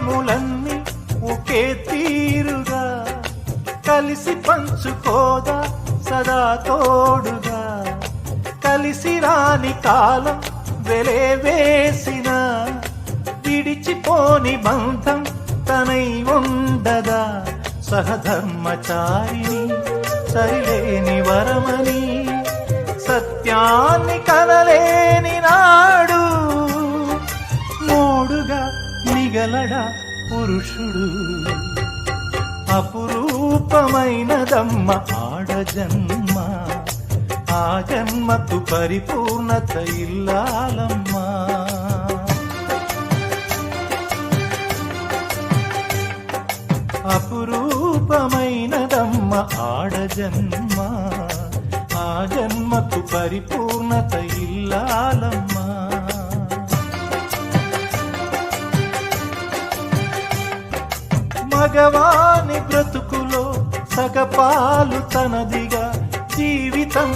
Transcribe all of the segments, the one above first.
ప్రేములన్నీ ఒకే తీరుగా కలిసి పంచుకోదా సదా తోడుగా. కలిసి రాని కాలం వెలే వేసిన విడిచిపోని బంధం తనై ఉండదా. సహధర్మచారిణి సరిలేని వరమని సత్యాన్ని కనలేని నాడు మోడుగా మిగలడా పురుషుడు. అపురూపమైనదమ్మ ఆడజన్మ, ఆ జన్మకు పరిపూర్ణత ఇల్లాలమ్మా. అపురూపమైనదమ్మ ఆడజన్మ, ఆ జన్మకు పరిపూర్ణత ఇల్లాలమ్మా. మగవాని బ్రతుకులో సగపాలు తనదిగా జీవితం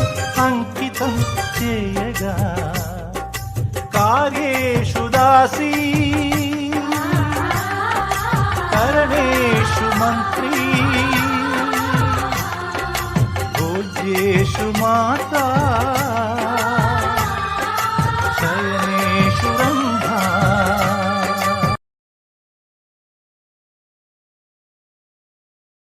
అంకితం చేయగా. కార్యేషు దాసీ కరణేషు మంత్రీ భోజ్యేషు మాతా